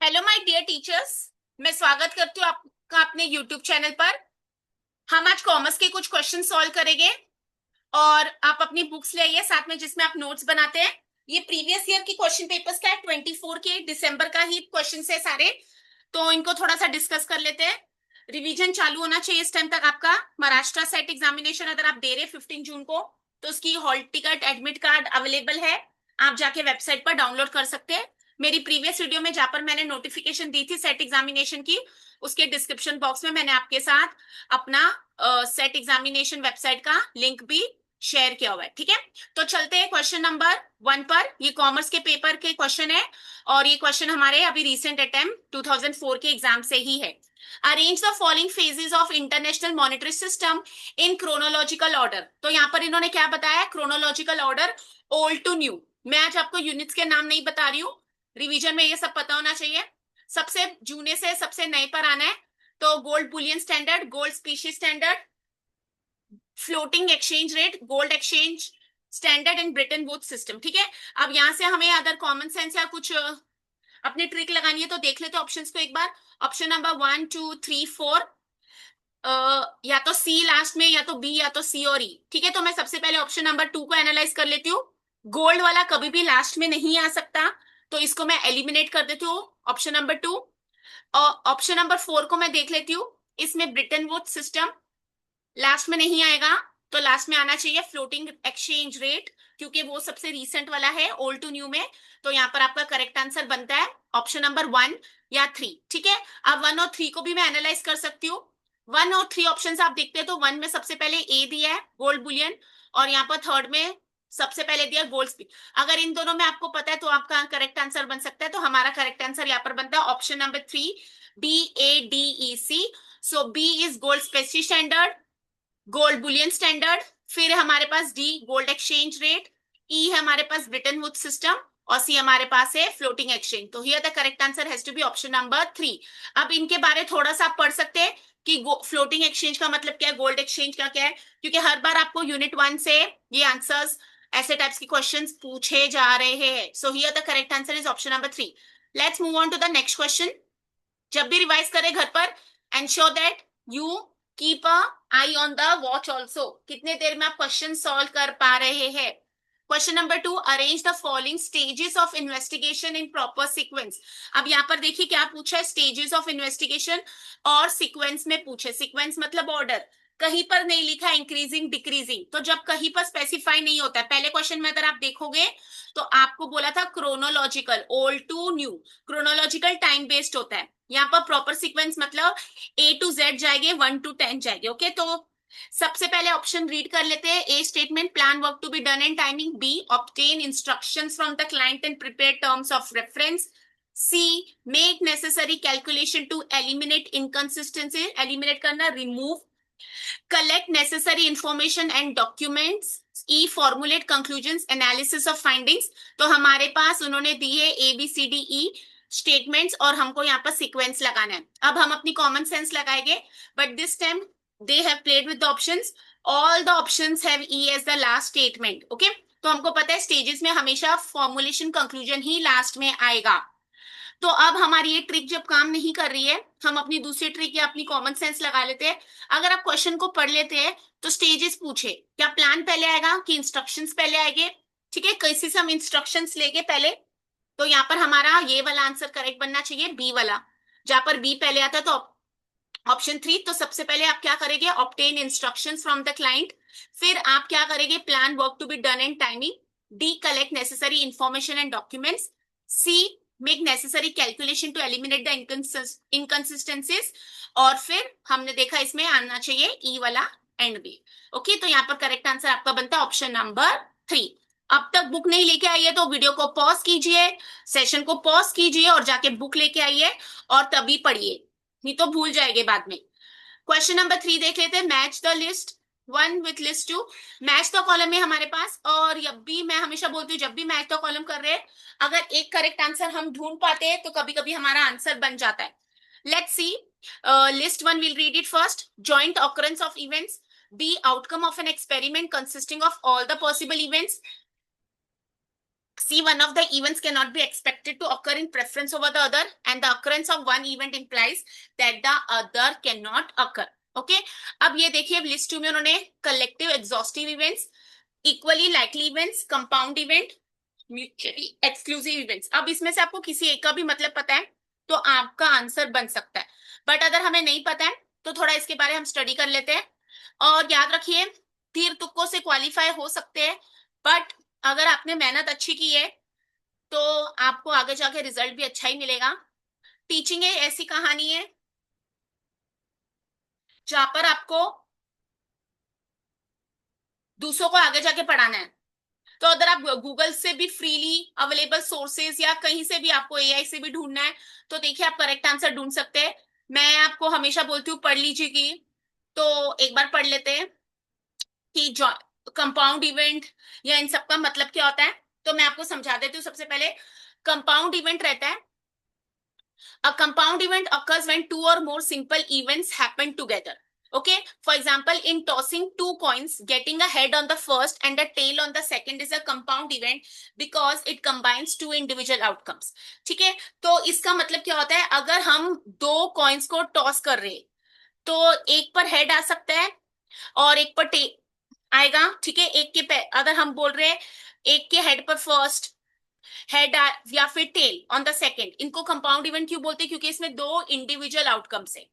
Hello my dear teachers. मैं स्वागत करती हूँ आपका अपने यूट्यूब चैनल पर। हम आज कॉमर्स के कुछ क्वेश्चन सॉल्व करेंगे और आप अपनी बुक्स ले आइए साथ में जिसमें आप नोट्स बनाते हैं। ये प्रीवियस ईयर की क्वेश्चन पेपर्स का है, 24 के दिसंबर का ही क्वेश्चन है सारे। तो इनको थोड़ा सा डिस्कस कर लेते हैं। रिवीजन चालू होना चाहिए इस टाइम तक आपका। महाराष्ट्र सेट एग्जामिनेशन अगर आप दे रहे हैं 15 जून को, तो उसकी hall ticket admit card available है। आप जाके वेबसाइट पर डाउनलोड कर सकते हैं। मेरी प्रीवियस वीडियो में जहां पर मैंने नोटिफिकेशन दी थी सेट एग्जामिनेशन की, उसके डिस्क्रिप्शन बॉक्स में मैंने आपके साथ अपना सेट एग्जामिनेशन वेबसाइट का लिंक भी शेयर किया हुआ है। ठीक है, तो चलते हैं क्वेश्चन नंबर 1 पर। ये कॉमर्स के पेपर के क्वेश्चन है और ये क्वेश्चन हमारे अभी रिसेंट अटेम्प्ट 2004 के एग्जाम से ही है। Arrange the following phases of international monetary system in chronological order. तो यहाँ पर इन्होंने क्या बताया, chronological order old to new. मैं आज आपको यूनिट्स के नाम नहीं बता रही हूँ, रिवीजन में ये सब पता होना चाहिए। सबसे जूने से सबसे नए पर आना है। तो gold bullion standard, gold species standard, floating exchange rate, gold exchange standard and Britain would system. ठीक है, अब यहां से हमें अगर कॉमन सेंस या कुछ अपनी ट्रिक लगानी है तो देख लेते ऑप्शंस को एक बार। ऑप्शन नंबर 1 2 3 4, या तो सी लास्ट में, या तो बी, या तो सी और ई। ठीक है, तो मैं सबसे पहले ऑप्शन नंबर 2 को एनालाइज कर लेती हूँ। गोल्ड वाला कभी भी लास्ट में नहीं आ सकता, तो इसको मैं एलिमिनेट कर देती हूँ, ऑप्शन नंबर 2। और ऑप्शन नंबर 4 को मैं देख लेती हूँ। इसमें ब्रिटेन वुड सिस्टम लास्ट में नहीं आएगा, तो लास्ट में आना चाहिए फ्लोटिंग एक्सचेंज रेट, क्योंकि वो सबसे रीसेंट वाला है ओल्ड टू न्यू में। तो यहाँ पर आपका करेक्ट आंसर बनता है ऑप्शन नंबर 1 या 3। ठीक है, अब 1 और 3 को भी मैं एनालाइज कर सकती हूँ। 1 और 3 ऑप्शन आप देखते हैं तो 1 में सबसे पहले ए दिया है गोल्ड बुलियन, और यहाँ पर थर्ड में सबसे पहले दिया गोल्ड स्पीड। अगर इन दोनों में आपको पता है तो आपका करेक्ट आंसर बन सकता है। तो हमारा करेक्ट आंसर यहाँ पर बनता है option number 3, BADEC। So B is gold specific standard, gold bullion standard. फिर हमारे पास D gold exchange rate, E है हमारे पास ब्रिटेन वुड सिस्टम, और सी हमारे पास है फ्लोटिंग एक्सचेंज। तो here the correct answer has to be option number 3। अब इनके बारे थोड़ा सा आप पढ़ सकते हैं कि फ्लोटिंग एक्सचेंज का मतलब क्या है, गोल्ड एक्सचेंज का क्या है, क्योंकि हर बार आपको यूनिट 1 से ये आंसर्स ऐसे टाइप्स के क्वेश्चंस पूछे जा रहे हैं। So here the correct answer is option number 3। Let's move on to the next question. जब भी रिवाइज करें घर पर, ensure that you keep a eye on the watch also, कितने देर में आप क्वेश्चन सॉल्व कर पा रहे हैं। Question number 2, arrange the following stages of investigation in proper sequence. अब यहाँ पर देखिए क्या पूछा है, स्टेजेस ऑफ इन्वेस्टिगेशन और सीक्वेंस में पूछे। सीक्वेंस मतलब ऑर्डर, कहीं पर नहीं लिखा इंक्रीजिंग डिक्रीजिंग। तो जब कहीं पर स्पेसिफाई नहीं होता है, पहले क्वेश्चन में अगर आप देखोगे तो आपको बोला था chronological old to new, chronological time based होता है। यहाँ पर प्रॉपर सीक्वेंस मतलब A to Z जाएंगे, 1 to 10 जाएंगे। ओके, तो सबसे पहले ऑप्शन रीड कर लेते हैं। A statement, plan work to be done in timing. B, obtain instructions from the client and prepare terms of reference. C, make necessary calculation to eliminate inconsistency, eliminate करना, remove. Collect necessary information and documents. E, formulate conclusions, analysis of findings. तो हमारे पास उन्होंने दी है ABCDE statements और हमको यहाँ पर sequence लगाना है। अब हम अपनी कॉमन सेंस लगाएंगे, but this time they have played with the options. All the options have E as the last statement. Okay, तो हमको पता है स्टेजेस में हमेशा फॉर्मुलेशन कंक्लूजन ही लास्ट में आएगा। तो अब हमारी ये ट्रिक जब काम नहीं कर रही है, हम अपनी दूसरी ट्रिक या अपनी कॉमन सेंस लगा लेते हैं। अगर आप क्वेश्चन को पढ़ लेते हैं तो स्टेजेस पूछे, क्या प्लान पहले आएगा कि इंस्ट्रक्शंस पहले आएंगे। ठीक है, कैसे से हम इंस्ट्रक्शंस लेंगे पहले। तो यहाँ पर हमारा ये वाला आंसर करेक्ट बनना चाहिए, बी वाला। जहां पर बी पहले आता है तो ऑप्शन 3। तो सबसे पहले आप क्या करेंगे, obtain instructions from the client. फिर आप क्या करेंगे, plan work to be done in timing. D, collect necessary information and documents. C, make necessary calculation to eliminate the inconsistencies. और फिर हमने देखा इसमें आना चाहिए ई वाला एंड बी। ओके, तो यहाँ पर करेक्ट आंसर आपका बनता है ऑप्शन नंबर 3। अब तक बुक नहीं लेके आई है तो वीडियो को पॉज कीजिए, सेशन को पॉज कीजिए और जाके बुक लेके आइए और तभी पढ़िए, नहीं तो भूल जाएंगे बाद में। क्वेश्चन नंबर 3 देख लेते हैं। Match the list 1 with list 2। Match the column है हमारे पास, और जब भी मैं हमेशा बोलती हूँ जब भी मैच द कॉलम कर रहे हैं, अगर एक करेक्ट आंसर हम ढूंढ पाते हैं तो कभी कभी हमारा आंसर बन जाता है। Let's see, list 1 will read it first. Joint occurrence of events. B, outcome of an experiment consisting of all the possible events. See, one of the events cannot be expected to occur in preference over the other, and the occurrence of one event implies that the other cannot occur. Okay? अब ये देखिए list to में उन्होंने collective exhaustive events, equally likely events, compound event, mutually exclusive events. अब इसमें से आपको किसी एक का भी मतलब पता है तो आपका आंसर बन सकता है, बट अगर हमें नहीं पता है तो थोड़ा इसके बारे में हम स्टडी कर लेते हैं. और याद रखिए तीर तुक्कों से क्वालिफाई हो सकते हैं, बट अगर आपने मेहनत अच्छी की है तो आपको आगे जाके रिजल्ट भी अच्छा ही मिलेगा. टीचिंग एक ऐसी कहानी है जहां पर आपको दूसरों को आगे जाके पढ़ाना है. तो अगर आप गूगल से भी फ्रीली अवेलेबल सोर्सेज या कहीं से भी आपको एआई से भी ढूंढना है तो देखिए आप करेक्ट आंसर ढूंढ सकते हैं. मैं आपको हमेशा बोलती हूँ पढ़ लीजिए की, तो एक बार पढ़ लेते हैं कि कंपाउंड इवेंट या इन सब का मतलब क्या होता है. तो मैं आपको समझा देती हूँ. सबसे पहले कंपाउंड इवेंट रहता है, a compound event occurs when two or more simple events happen together. Okay, for example, in tossing two coins, getting a head on the first and a tail on the second is a compound event because it combines two individual outcomes. ठीक है, तो इसका मतलब क्या होता है, अगर हम दो कॉइन्स को टॉस कर रहे हैं तो एक पर हेड आ सकता है और एक पर टेल आएगा. ठीक है, एक के अगर हम बोल रहे हैं एक के हेड पर फर्स्ट, हेड या फिर टेल ऑन द सेकंड, इनको कंपाउंड इवेंट क्यों बोलते हैं, क्योंकि इसमें दो इंडिविजुअल आउटकम्स है.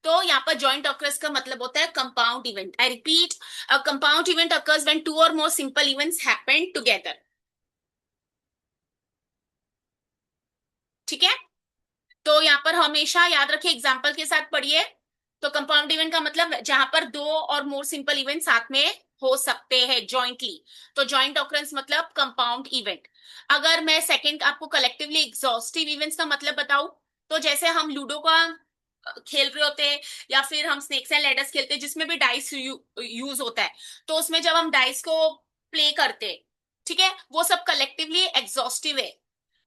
तो यहाँ पर जॉइंट ऑकर्स का मतलब होता है compound event. I repeat, a compound event occurs when two और more simple events happen together. ठीक है, तो यहाँ पर हमेशा याद रखिए एग्जाम्पल के साथ पढ़िए. तो कंपाउंड इवेंट का मतलब जहां पर दो और मोर सिंपल इवेंट साथ में हो सकते हैं जॉइंटली. तो जॉइंट ऑकरेंस मतलब कंपाउंड इवेंट. अगर मैं सेकंड आपको कलेक्टिवली एग्जॉस्टिव इवेंट्स का मतलब बताऊं, तो जैसे हम लूडो का खेल रहे होते हैं या फिर हम स्नेक्स एंड लैडर्स खेलते हैं जिसमें भी डाइस यूज होता है, तो उसमें जब हम डाइस को प्ले करते हैं, ठीक है, वो सब कलेक्टिवली एग्जॉस्टिव है.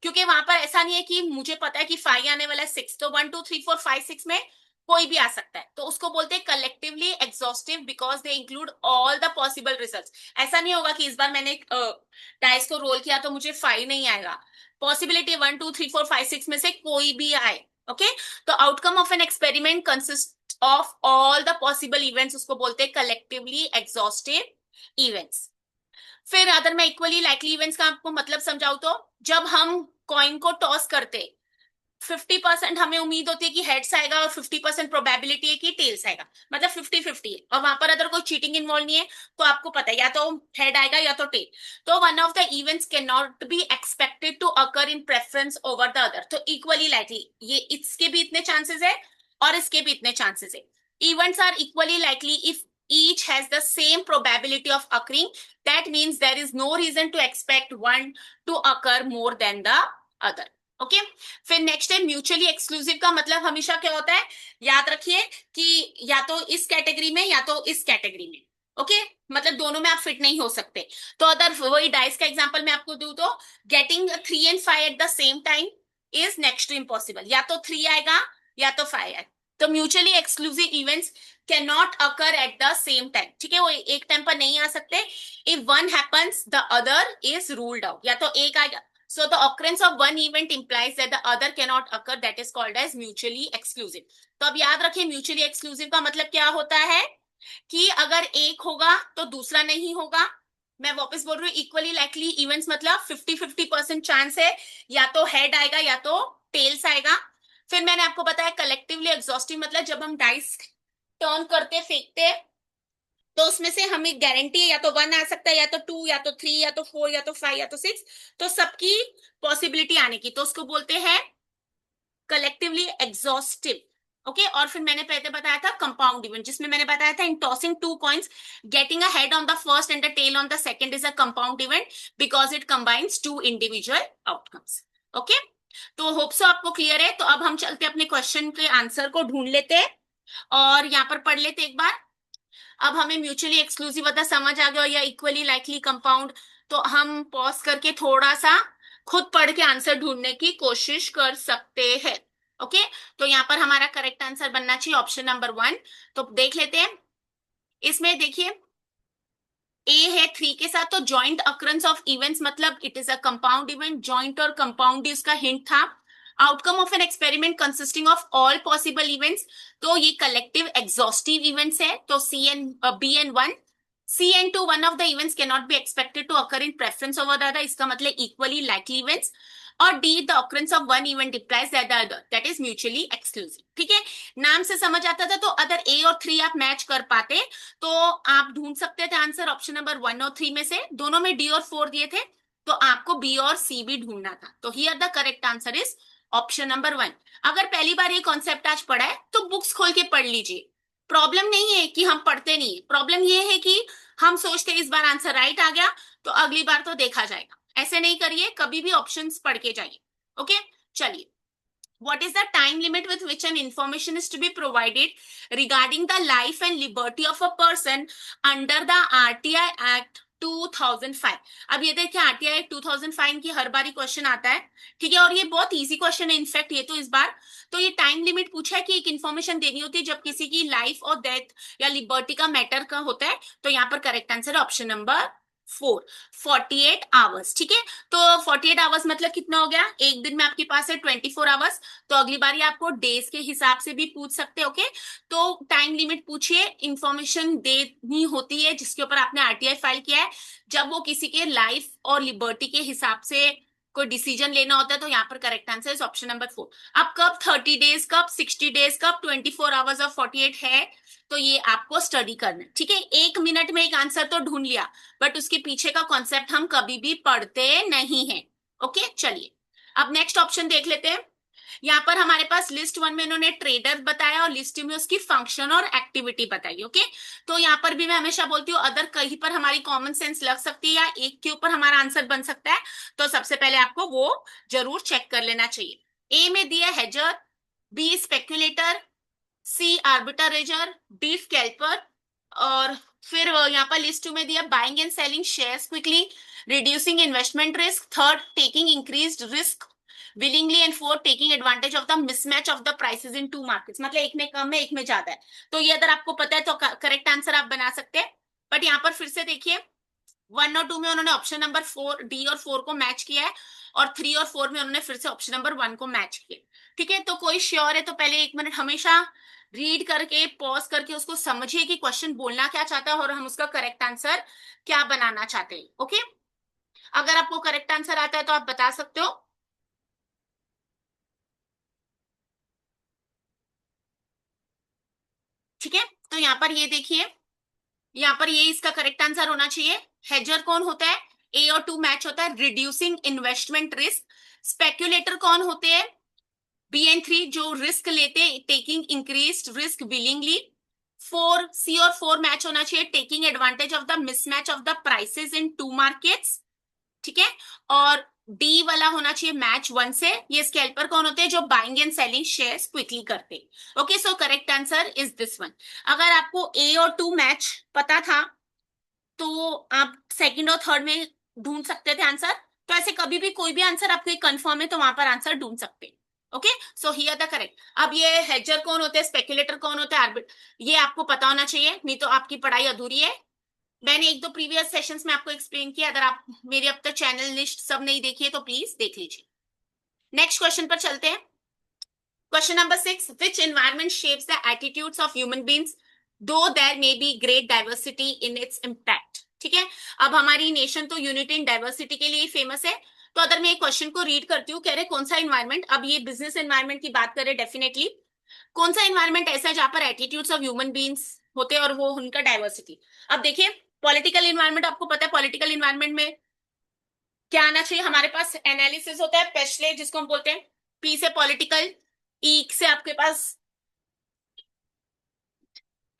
क्योंकि वहां पर ऐसा नहीं है कि मुझे पता है कि 5 आने वाला है 6, तो 1 2 3 4 5 6 में कोई भी आ सकता है, तो उसको बोलते हैं collectively exhaustive because they include all the possible results. ऐसा नहीं होगा कि इस बार मैंने डाइस को रोल किया तो मुझे 5 नहीं आएगा. पॉसिबिलिटी 1 2 3 4 5 6 में से कोई भी आए. ओके, तो outcome of an experiment consist of all the possible events, उसको बोलते हैं कलेक्टिवली एग्जॉस्टिव इवेंट्स. फिर अगर मैं इक्वली लाइकली इवेंट्स का आपको मतलब समझाऊं, तो जब हम कॉइन को टॉस करते 50% हमें उम्मीद होती है कि हेड्स आएगा और 50% प्रोबेबिलिटी है कि टेल्स आएगा, मतलब 50-50 है, और वहां पर अगर कोई चीटिंग इन्वॉल्व नहीं है तो आपको पता है या तो हेड आएगा या तो टेल. तो one of the events can not be expected to occur in preference over the other. तो इक्वली लाइकली, ये इसके भी इतने चांसेस है और इसके भी इतने चांसेस है. Events are equally likely if each has the same probability of occurring. That means there is no reason to expect one to occur more than the other. Okay, फिर नेक्स्ट है mutually exclusive का मतलब हमेशा क्या होता है, याद रखिए कि या तो इस कैटेगरी में या तो इस कैटेगरी में. ओके, मतलब दोनों में आप फिट नहीं हो सकते. तो अगर वही डाइस का एग्जांपल मैं आपको दूं तो getting 3 and 5 at the same time is next to impossible. या तो 3 आएगा या तो 5 आएगा. तो mutually exclusive events can not occur at the same time. ठीक है, वो एक टाइम पर नहीं आ सकते. If one happens the other is ruled out. या तो एक आएगा. So the occurrence of one event implies that the other cannot occur. That is called as mutually exclusive. तो अब याद रखिए mutually exclusive का मतलब क्या होता है कि अगर एक होगा तो दूसरा नहीं होगा. मैं वापस बोल रही हूँ, इक्वली लाइकली इवेंट्स मतलब 50-50% चांस है या तो हेड आएगा या तो टेल्स आएगा. फिर मैंने आपको बताया कलेक्टिवली एग्जॉस्टिव मतलब जब हम डाइस टर्न करते फेंकते तो उसमें से हमें गारंटी है या तो 1 आ सकता है या तो 2 या तो 3 या तो 4 या तो 5 या तो 6, तो सबकी पॉसिबिलिटी आने की, तो उसको बोलते हैं कलेक्टिवली एग्जॉस्टिव. ओके, और फिर मैंने पहले बताया था कंपाउंड इवेंट जिसमें मैंने बताया था in tossing two coins getting a head on the first and the tail on the second is a compound event because it combines two individual outcomes. Okay, तो होप सो आपको clear है. तो अब हम चलते अपने क्वेश्चन के answer को ढूंढ लेते हैं और यहाँ पर पढ़ लेते एक बार. अब हमें म्यूचुअली एक्सक्लूसिव होता समझ आ गया या इक्वली लाइकली कंपाउंड, तो हम पॉज करके थोड़ा सा खुद पढ़ के आंसर ढूंढने की कोशिश कर सकते हैं. ओके, तो यहाँ पर हमारा करेक्ट आंसर बनना चाहिए ऑप्शन नंबर 1. तो देख लेते हैं. इसमें देखिए ए है 3 के साथ, तो जॉइंट अक्रंस ऑफ इवेंट्स मतलब it is a compound event, joint और कंपाउंड इसका हिंट था। Outcome of an experiment consisting of all possible events, तो ये कलेक्टिव एग्जॉस्टिव इवेंट्स है, तो C and B and one. C and two, one of the events can not be expected to occur in preference over the other, इसका मतलब equally likely events. और D, the occurrence of one event implies that the other, that is mutually exclusive। ठीक है, नाम से समझ आता था, तो अगर ए और 3 आप मैच कर पाते तो आप ढूंढ सकते थे आंसर ऑप्शन नंबर 1 और 3 में से। दोनों में डी और 4 दिए थे, तो आपको बी और सी भी ढूंढना था। तो here the correct answer is option number 1। अगर पहली बार ये कॉन्सेप्ट आज पढ़ा है तो बुक्स खोल के पढ़ लीजिए। प्रॉब्लम नहीं है कि हम पढ़ते नहीं है, प्रॉब्लम ये है कि हम सोचते इस बार आंसर राइट आ गया तो अगली बार तो देखा जाएगा। ऐसे नहीं करिए, कभी भी ऑप्शंस पढ़ के जाइए। ओके, चलिए। What is the time limit with which an information is to be provided regarding the life and liberty of a person under the RTI Act 2005? अब ये देखिए, RTI Act 2005 की हर बारी क्वेश्चन आता है, ठीक है, और ये बहुत इजी क्वेश्चन है इनफैक्ट ये तो इस बार। तो ये टाइम लिमिट पूछा है कि एक इन्फॉर्मेशन देनी होती है जब किसी की लाइफ और डेथ या लिबर्टी का मैटर का होता है, तो यहाँ पर correct answer option number 4, 48 hours. ठीक है, तो 48 आवर्स मतलब कितना हो गया, एक दिन में आपके पास है 24 आवर्स, तो अगली बार ये आपको डेज के हिसाब से भी पूछ सकते हैं। ओके, तो टाइम लिमिट पूछिए, इंफॉर्मेशन देनी होती है जिसके ऊपर आपने आरटीआई फाइल किया है, जब वो किसी के लाइफ और लिबर्टी के हिसाब से कोई डिसीजन लेना होता है, तो यहाँ पर correct answer is option number 4। अब कब 30 डेज, कब 60 डेज, कब 24 आवर्स और 48 है, तो ये आपको स्टडी करना है। ठीक है, एक मिनट में एक आंसर तो ढूंढ लिया, बट उसके पीछे का कॉन्सेप्ट हम कभी भी पढ़ते नहीं है। ओके, चलिए अब नेक्स्ट ऑप्शन देख लेते हैं। यहाँ पर हमारे पास लिस्ट 1 में इन्होंने ट्रेडर बताया और लिस्ट 2 में उसकी फंक्शन और एक्टिविटी बताई। ओके, तो यहाँ पर भी मैं हमेशा बोलती हूँ अदर कहीं पर हमारी कॉमन सेंस लग सकती है या एक के ऊपर हमारा आंसर बन सकता है, तो सबसे पहले आपको वो जरूर चेक कर लेना चाहिए। ए में दिया हेजर, बी स्पेक्यूलेटर, सी आर्बिट्रेजर, डी स्कैल्पर, और फिर यहाँ पर लिस्ट 2 में दिया buying and selling shares quickly, reducing investment risk, third taking increased risk willingly, and fourth taking advantage of the mismatch of the prices in two markets, मतलब एक में कम है एक में ज्यादा है। तो ये अगर आपको पता है तो करेक्ट आंसर आप बना सकते हैं। बट यहाँ पर फिर से देखिए 1 और 2 में उन्होंने ऑप्शन नंबर 4 डी और 4 को मैच किया है, और 3 और 4 में उन्होंने फिर से ऑप्शन नंबर 1 को मैच किया। ठीक है, तो कोई श्योर है तो पहले 1 मिनट हमेशा रीड करके पॉज करके उसको समझिए कि क्वेश्चन बोलना क्या चाहता है और हम उसका करेक्ट आंसर क्या बनाना चाहते हैं। ओके, अगर आपको करेक्ट आंसर आता है तो आप बता सकते हो। ठीक है, तो यहाँ पर ये देखिए, यहाँ पर ये इसका करेक्ट आंसर होना चाहिए। हेजर कौन होता है, ए और 2 मैच होता है, रिड्यूसिंग इन्वेस्टमेंट रिस्क। स्पेक्यूलेटर कौन होते हैं, बी एंड 3 जो रिस्क लेते, taking increased risk willingly. 4 C और 4 मैच होना चाहिए, taking advantage of the mismatch of the prices in two markets. ठीक है, और डी वाला होना चाहिए मैच 1 से, ये स्कैल्पर कौन होते हैं जो buying and selling shares quickly करते। Okay, so correct answer is this one. अगर आपको ए और 2 मैच पता था तो आप सेकंड और थर्ड में ढूंढ सकते थे आंसर, तो ऐसे कभी भी कोई भी आंसर आपके कंफर्म है तो वहां पर आंसर ढूंढ सकते। Okay, so here the correct. अब ये हेजर कौन होते हैं, स्पेक्यूलेटर कौन होता है, आर्बिट, ये आपको पता होना चाहिए, नहीं तो आपकी पढ़ाई अधूरी है। मैंने 1-2 प्रीवियस सेशंस में आपको एक्सप्लेन किया, अगर आप मेरी अब तक चैनल लिस्ट सब नहीं देखी है तो प्लीज देख लीजिए। नेक्स्ट क्वेश्चन पर चलते हैं। Question number 6, which environment shapes the attitudes of human beings though there may be great diversity in its impact. ठीक है, अब हमारी नेशन तो यूनिटी इन डाइवर्सिटी के लिए फेमस है, तो अगर मैं एक क्वेश्चन को रीड करती हूँ, कह रहे कौन सा एनवायरमेंट, अब ये बिजनेस एनवायरमेंट की बात करें डेफिनेटली, कौन सा एनवायरमेंट ऐसा है जहां पर एटीट्यूड्स ऑफ ह्यूमन बीइंग्स होते हैं और वो उनका डाइवर्सिटी। अब देखिए पॉलिटिकल इन्वायरमेंट, आपको पता है पॉलिटिकल इन्वायरमेंट में क्या आना चाहिए, हमारे पास एनालिसिस होता है, पेशले जिसको हम बोलते हैं, पी से पॉलिटिकल, ई से आपके पास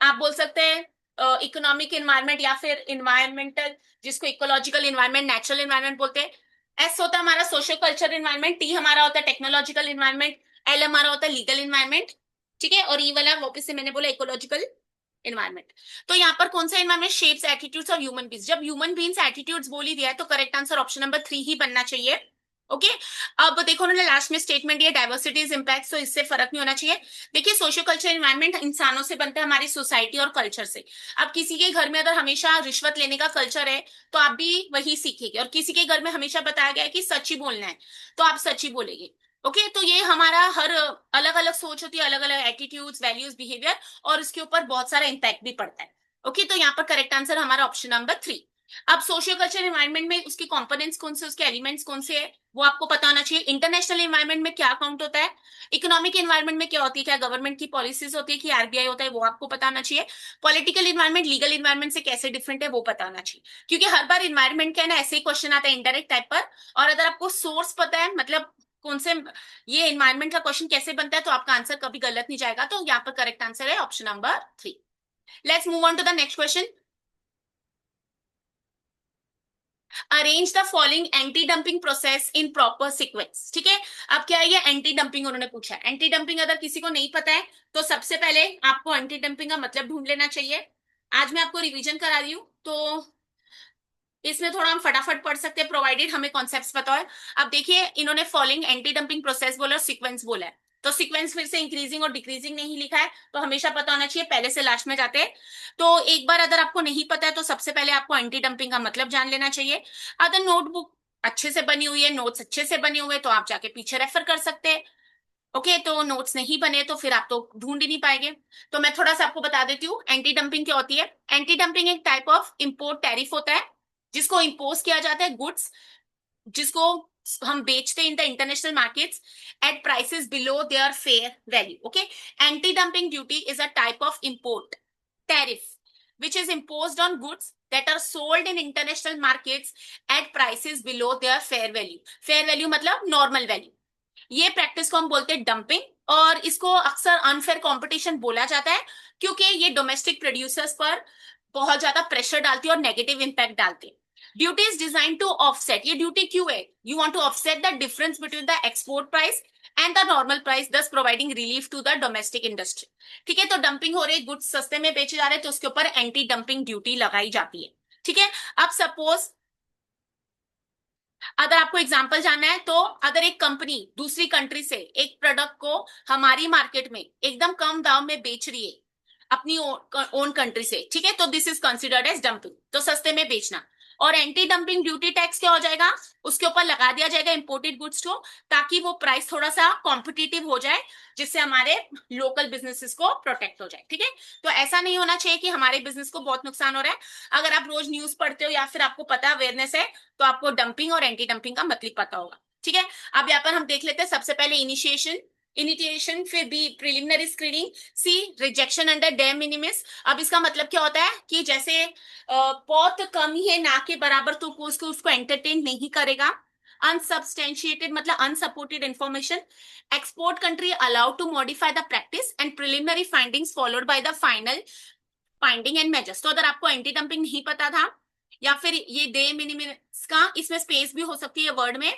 आप बोल सकते हैं इकोनॉमिक इन्वायरमेंट या फिर इन्वायरमेंटल जिसको इकोलॉजिकल इन्वायरमेंट, नेचुरल इन्वायरमेंट बोलते हैं। एस होता है हमारा सोशल कल्चर इन्वायरमेंट, टी हमारा होता है टेक्नोलॉजिकल इन्वायरमेंट, एल हमारा होता है लीगल इन्वायरमेंट। ठीक है, और ई वाला वापस से मैंने बोला इकोलॉजिकल इन्वायरमेंट। तो यहाँ पर कौन सा environment shapes attitudes of human beings, जब ह्यूमन बीइंग्स एटीट्यूड्स बोली दिया है तो करेक्ट आंसर ऑप्शन नंबर 3 ही बनना चाहिए। ओके। अब देखो उन्होंने लास्ट में स्टेटमेंट दिया डाइवर्सिटी इज इम्पैक्ट, तो इससे फर्क नहीं होना चाहिए। देखिए सोशियो कल्चर एनवायरनमेंट इंसानों से बनता है, हमारी सोसाइटी और कल्चर से। अब किसी के घर में अगर हमेशा रिश्वत लेने का कल्चर है तो आप भी वही सीखेंगे, और किसी के घर में हमेशा बताया गया है कि सच ही बोलना है तो आप सच ही बोलेंगे। ओके, तो ये हमारा हर अलग अलग सोच होती है, अलग अलग एटीट्यूड्स, वैल्यूज, बिहेवियर, और उसके ऊपर बहुत सारा इम्पैक्ट भी पड़ता है। ओके, तो यहाँ पर करेक्ट आंसर हमारा ऑप्शन नंबर 3। अब सोशियो कल्चर एनवायरनमेंट में उसके कंपोनेंट्स कौन से, उसके एलिमेंट्स कौन से है, वो आपको पता होना चाहिए। इंटरनेशनल एनवायरनमेंट में क्या काउंट होता है, इकोनॉमिक एनवायरनमेंट में क्या होती है, क्या गवर्नमेंट की पॉलिसीज होती है कि आरबीआई होता है, वो आपको पता होना चाहिए। पॉलिटिकल एनवायरनमेंट लीगल एनवायरनमेंट से कैसे डिफरेंट है वो पता होना चाहिए, क्योंकि हर बार एनवायरनमेंट का है ना ऐसे ही क्वेश्चन आता है इंडायरेक्ट टाइप पर। और अगर आपको सोर्स पता है, मतलब कौन से ये एनवायरनमेंट का क्वेश्चन कैसे बनता है, तो आपका आंसर कभी गलत नहीं जाएगा। तो यहाँ पर करेक्ट आंसर है option number 3। Let's move on to the next question. Arrange the following anti dumping process in proper sequence. ठीक है, अब क्या है, ये एंटी डंपिंग उन्होंने पूछा है। एंटी डंपिंग अगर किसी को नहीं पता है तो सबसे पहले आपको एंटी डंपिंग का मतलब ढूंढ लेना चाहिए। आज मैं आपको रिवीजन करा रही हूँ, तो इसमें थोड़ा हम फटाफट पढ़ सकते हैं प्रोवाइडेड हमें कॉन्सेप्ट्स पता है। अब देखिए इन्होंने फॉलोइंग एंटी डंपिंग प्रोसेस बोला और सीक्वेंस बोला है, तो सीक्वेंस फिर से इंक्रीजिंग और डिक्रीजिंग नहीं लिखा है, तो हमेशा पता होना चाहिए पहले से लास्ट में जाते हैं। तो एक बार अगर आपको नहीं पता है तो सबसे पहले आपको एंटी डंपिंग का मतलब जान लेना चाहिए। अगर नोटबुक अच्छे से बनी हुई है, नोट्स अच्छे से बने हुए, तो आप जाके पीछे रेफर कर सकते हैं। ओके, तो नोट्स नहीं बने तो फिर आप तो ढूंढ ही नहीं पाएंगे। तो मैं थोड़ा सा आपको बता देती हूँ एंटी डंपिंग क्या होती है। एंटी डंपिंग एक टाइप ऑफ इंपोर्ट टैरिफ होता है जिसको इम्पोज किया जाता है गुड्स, जिसको हम बेचते हैं in the international markets at prices below their fair value. Okay, anti dumping duty is a type of import tariff which is imposed on goods that are sold in international markets at prices below their fair value। fair value मतलब normal value. ये practice को हम बोलते हैं dumping, और इसको अक्सर unfair competition बोला जाता है क्योंकि ये डोमेस्टिक प्रोड्यूसर्स पर बहुत ज्यादा प्रेशर डालती है और नेगेटिव इंपैक्ट डालती है। Duty is design to offset, ये ड्यूटी क्यों है, you want to offset the difference between the export price and the normal price, thus providing relief to the domestic industry. ठीक है, तो डंपिंग हो रही, गुड्स सस्ते में बेचे जा रहे हैं तो उसके ऊपर एंटी डंपिंग ड्यूटी लगाई जाती है। ठीक है, अब सपोज अगर आपको एग्जाम्पल जानना है तो अगर एक कंपनी दूसरी कंट्री से एक प्रोडक्ट को हमारी मार्केट में एकदम कम दाम में बेच रही है अपनी ओन कंट्री से, ठीक है, तो this is considered as dumping, तो सस्ते में बेचना। और एंटी डंपिंग ड्यूटी टैक्स क्या हो जाएगा, उसके ऊपर लगा दिया जाएगा इंपोर्टेड गुड्स को, ताकि वो प्राइस थोड़ा सा कॉम्पिटिटिव हो जाए, जिससे हमारे लोकल बिजनेसेस को प्रोटेक्ट हो जाए। ठीक है, तो ऐसा नहीं होना चाहिए कि हमारे बिजनेस को बहुत नुकसान हो रहा है। अगर आप रोज न्यूज पढ़ते हो या फिर आपको पता अवेयरनेस है तो आपको डंपिंग और एंटी डंपिंग का मतलब पता होगा। ठीक है, अब यहाँ पर हम देख लेते हैं सबसे पहले इनिशिएशन, फिर बी प्रिलिमिनरी स्क्रीनिंग, सी रिजेक्शन अंडर डे मिनिमिस। अब इसका मतलब क्या होता है कि जैसे बहुत कम ही है ना के बराबर, तो उसको एंटरटेन नहीं करेगा। अनसब्सटेंशिएटेड मतलब unsupported information, export country allowed to modify the practice and preliminary findings followed by the final finding and measures. तो अगर आपको एंटी डंपिंग नहीं पता था या फिर ये डे मिनिमस का इसमें स्पेस भी हो सकती है वर्ड में,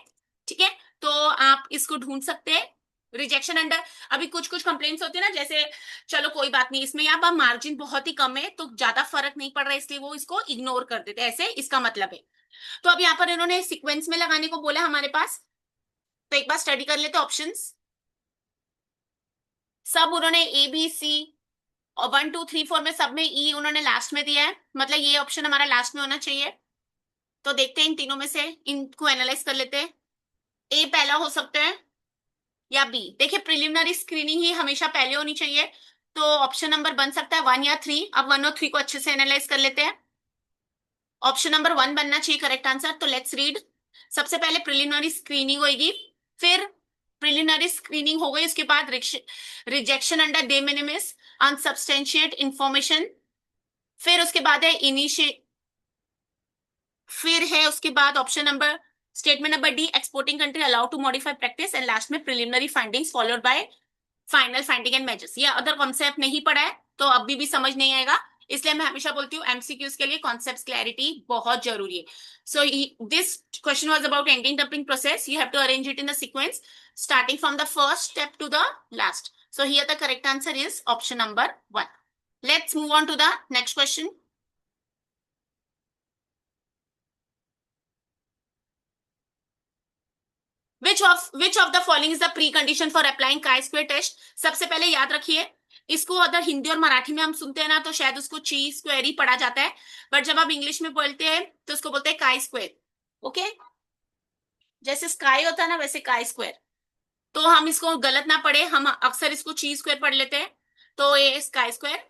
ठीक है, तो आप इसको ढूंढ सकते हैं। रिजेक्शन अंडर, अभी कुछ कुछ कंप्लेंट्स होती है ना, जैसे चलो कोई बात नहीं, इसमें यहाँ पर मार्जिन बहुत ही कम है तो ज्यादा फर्क नहीं पड़ रहा है इसलिए वो इसको इग्नोर कर देते हैं, ऐसे इसका मतलब है। तो अब यहाँ पर इन्होंने सीक्वेंस में लगाने को बोला हमारे पास, तो एक बार स्टडी कर लेते ऑप्शंस। सब उन्होंने ए बी सी और 1 2 3 4 में सब में ई उन्होंने लास्ट में दिया है, मतलब ये ऑप्शन हमारा लास्ट में होना चाहिए। तो देखते हैं इन तीनों में से इनको एनालाइज कर लेते हैं। ए पहला हो सकता है या बी। देखिए प्रिलिमिनरी स्क्रीनिंग ही हमेशा पहले होनी चाहिए, तो ऑप्शन नंबर बन सकता है 1 या 3। अब 1 और 3 को अच्छे से एनालाइज कर लेते हैं। ऑप्शन नंबर 1 बनना चाहिए करेक्ट आंसर, तो लेट्स रीड। सबसे पहले प्रिलिमिनरी स्क्रीनिंग होगी, फिर प्रिलिमिनरी स्क्रीनिंग हो गई, उसके बाद rejection under de minimis, unsubstantiated information, फिर उसके बाद है इनिशिएट, फिर है उसके बाद option number statement number D exporting country allowed to modify practice, and last में preliminary findings followed by final finding and measures. ये अदर कॉन्सेप्ट नहीं पढ़ा है तो अभी भी समझ नहीं आएगा, इसलिए मैं हमेशा बोलती हूँ एमसीक्यूज के लिए कॉन्सेप्ट क्लैरिटी बहुत जरूरी है। So this question was about anti dumping process, you have to arrange it in the sequence starting from the first step to the last. So here the correct answer is option number 1। Let's move on to the next question. Which of the following is the pre condition for applying chi square test? सबसे पहले याद रखिए, इसको अगर हिंदी और मराठी में हम सुनते हैं ना तो शायद उसको ची स्क्वायर ही पढ़ा जाता है, बट जब आप इंग्लिश में बोलते हैं तो उसको बोलते हैं काई स्क्वायर। ओके, जैसे स्काई होता है ना वैसे काई स्क्वायर। तो हम इसको गलत ना पढ़े, हम अक्सर इसको ची स्क्वायर पढ़ लेते हैं। तो ये sky square.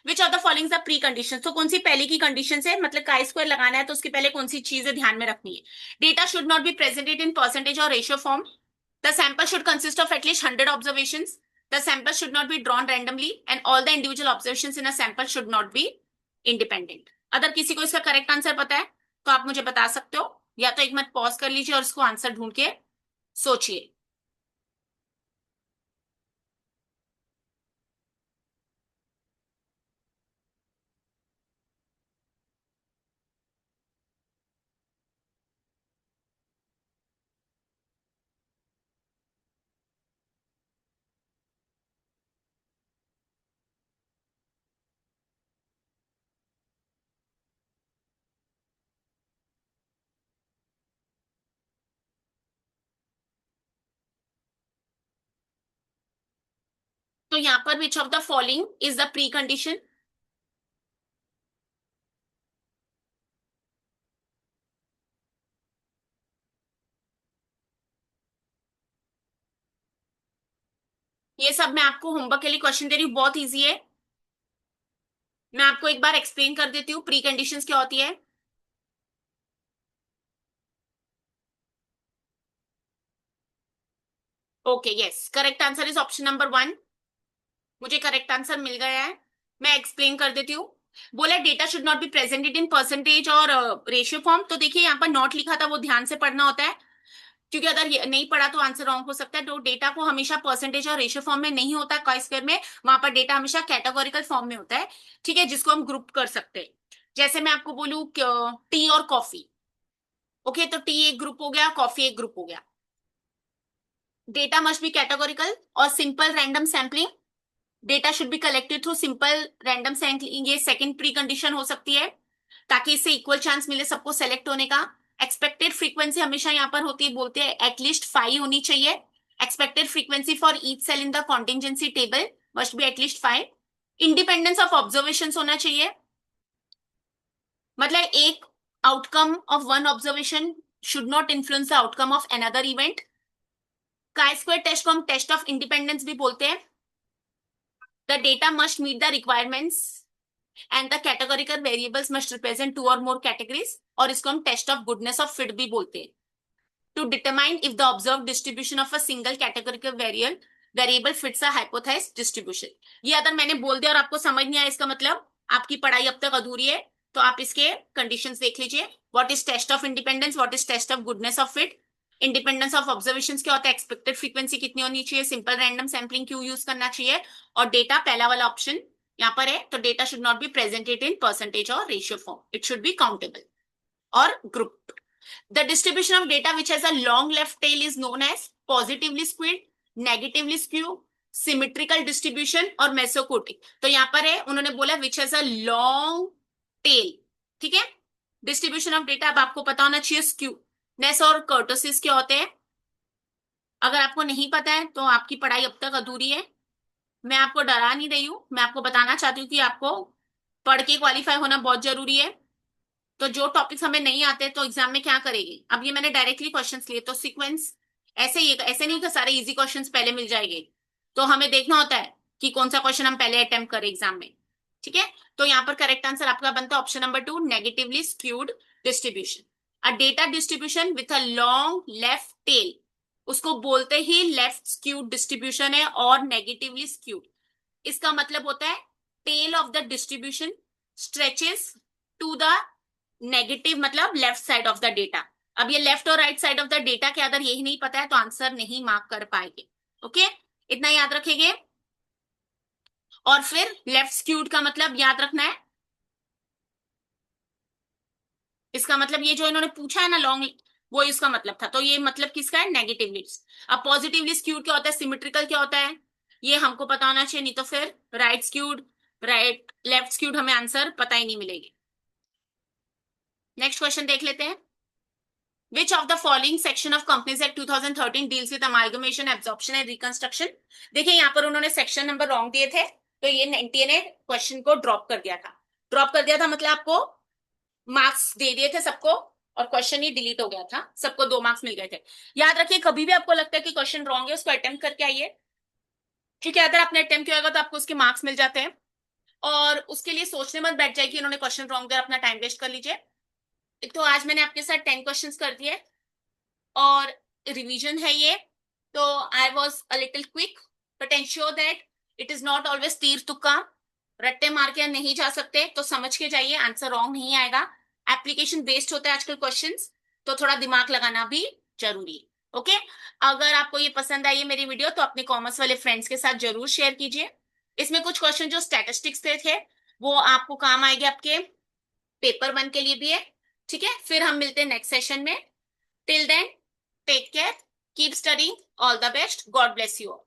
Which of the following the pre condition, तो कौन सी पहले की कंडीशन है, मतलब काई स्क्वायर लगाना है तो उसके पहले कौन सी चीजें ध्यान में रखनी है? Data should not be presented in percentage or ratio form. The sample should consist of at least 100 observations. The sample should not be drawn randomly and all the individual observations in a sample should not be independent. अगर किसी को इसका correct answer पता है तो आप मुझे बता सकते हो, या तो एक मिनट पॉज कर लीजिए और इसको आंसर ढूंढ के सोचिए। तो यहाँ पर विच of the following is the pre condition? ये सब मैं आपको होमवर्क के लिए क्वेश्चन दे रही हूँ, बहुत इजी है। मैं आपको एक बार एक्सप्लेन कर देती हूँ प्री कंडीशंस क्या होती है। Okay, yes, correct answer is option number 1। मुझे करेक्ट आंसर मिल गया है। मैं एक्सप्लेन कर देती हूँ। बोला data should not be presented in percentage or ratio form, तो देखिए यहाँ पर नॉट लिखा था, वो ध्यान से पढ़ना होता है, क्योंकि अगर ये नहीं पढ़ा तो आंसर रॉन्ग हो सकता है। तो डेटा को हमेशा परसेंटेज और रेशियो फॉर्म में नहीं होता कॉय स्क्वायर में, वहां पर डेटा हमेशा कैटेगोरिकल फॉर्म में होता है। ठीक है, जिसको हम ग्रुप कर सकते हैं। जैसे मैं आपको बोलूँ टी और कॉफी। ओके, तो टी एक ग्रुप हो गया, कॉफी एक ग्रुप हो गया। डेटा मस्ट बी कैटेगोरिकल और simple random sampling. Data should be collected through simple random sampling, ये सेकंड प्री कंडीशन हो सकती है, ताकि इससे इक्वल चांस मिले सबको सेलेक्ट होने का। एक्सपेक्टेड फ्रीक्वेंसी हमेशा यहाँ पर होती है, बोलते हैं एटलीस्ट 5 होनी चाहिए। Expected frequency for each cell in the contingency table must be at least 5। Independence of observation होना चाहिए, मतलब एक outcome of one observation should not influence the outcome of another event. Chi square test को हम test of independence भी बोलते हैं। The data must meet the requirements and the categorical variables must represent two और more categories, और इसको हम test of goodness of fit भी बोलते हैं। To determine if the observe distribution of a single categorical variable fits a hypothesis distribution. ये अगर मैंने बोल दिया और आपको समझ नहीं आया, इसका मतलब आपकी पढ़ाई अब तक अधूरी है। तो आप इसके कंडीशंस देख लीजिए। What is test of independence, what is test of goodness of fit, independence of observation क्या होता है, एक्सपेक्टेड फ्रीक्वेंसी कितनी होनी चाहिए, सिंपल रैंडम सैम्पलिंग क्यों यूज करना चाहिए, और डेटा पहला वाला ऑप्शन यहाँ पर है। तो data should not be presented in percentage or ratio form, it should be countable or group. The distribution of data which has a long left tail is known as positively skewed, negatively skewed, symmetrical distribution और mesocotic। तो यहां पर है, उन्होंने बोला which has a long tail। ठीक है, distribution of data अब आपको पता होना चाहिए। स्क्यूनेस और कर्टोसिस क्या होते हैं? अगर आपको नहीं पता है तो आपकी पढ़ाई अब तक अधूरी है। मैं आपको डरा नहीं रही हूँ, मैं आपको बताना चाहती हूँ कि आपको पढ़ के क्वालिफाई होना बहुत जरूरी है। तो जो टॉपिक्स हमें नहीं आते तो एग्जाम में क्या करेगी? अब ये मैंने डायरेक्टली क्वेश्चंस लिए तो सीक्वेंस ऐसे ही, ऐसे नहीं कि सारे इजी क्वेश्चंस पहले मिल जाएंगे। तो हमें देखना होता है कि कौन सा क्वेश्चन हम पहले अटेम्प्ट करें एग्जाम में। ठीक है, तो यहाँ पर करेक्ट आंसर आपका बनता है option number 2, negatively skewed distribution. A data distribution with a long left tail, उसको बोलते ही लेफ्ट स्क्यूड डिस्ट्रीब्यूशन है, और नेगेटिवली स्क्यूड इसका मतलब होता है tail of the distribution stretches to the negative, मतलब left side of the data. अब ये लेफ्ट और right side of the data के अगर यही नहीं पता है तो आंसर नहीं मार्क कर पाएंगे। ओके, इतना याद रखेंगे। और फिर लेफ्ट स्क्यूड का मतलब याद रखना है, इसका मतलब ये जो इन्होंने पूछा है ना लॉन्ग, वो इसका मतलब था, तो ये मतलब किसका है? नेगेटिवली। अब पॉजिटिवली स्क्यूड क्या होता है, सिमेट्रिकल क्या होता है, ये हमको पता होना चाहिए, नहीं तो फिर right skewed, right left skewed हमें आंसर पता ही नहीं मिलेगी। नेक्स्ट क्वेश्चन देख लेते हैं। Which of the following section of Companies Act 2013 deals with amalgamation, absorption and reconstruction? देखिए यहाँ पर उन्होंने सेक्शन नंबर रॉन्ग दिए थे, तो ये एनटीए ने क्वेश्चन को ड्रॉप कर दिया था। ड्रॉप कर दिया था मतलब आपको मार्क्स दे दिए थे सबको और क्वेश्चन ही डिलीट हो गया था, सबको 2 मार्क्स मिल गए थे। याद रखिए, कभी भी आपको लगता है कि क्वेश्चन रॉन्ग है, उसको अटेम्प्ट करके आइए, क्योंकि अगर आपने अटेम्प्ट किया होगा तो आपको उसके मार्क्स मिल जाते हैं। और उसके लिए सोचने मत बैठ जाए कि इन्होंने क्वेश्चन रॉन्ग दिया, अपना टाइम वेस्ट कर लीजिए। एक तो आज मैंने आपके साथ 10 क्वेश्चंस कर दिए और रिवीजन है ये, तो I was a little quick, but ensure that it is not always तीर तुक्का, रट्टे मार के नहीं जा सकते, तो समझ के जाइए, आंसर रॉन्ग नहीं आएगा। एप्लीकेशन बेस्ड होता है आजकल क्वेश्चंस, तो थोड़ा दिमाग लगाना भी जरूरी। ओके, अगर आपको ये पसंद आई है मेरी वीडियो, तो अपने कॉमर्स वाले फ्रेंड्स के साथ जरूर शेयर कीजिए। इसमें कुछ क्वेश्चन जो स्टैटिस्टिक्स के थे वो आपको काम आएंगे, आपके पेपर 1 के लिए भी है। ठीक है, फिर हम मिलते हैं नेक्स्ट सेशन में। Till then, take care, keep studying, all the best, God bless you.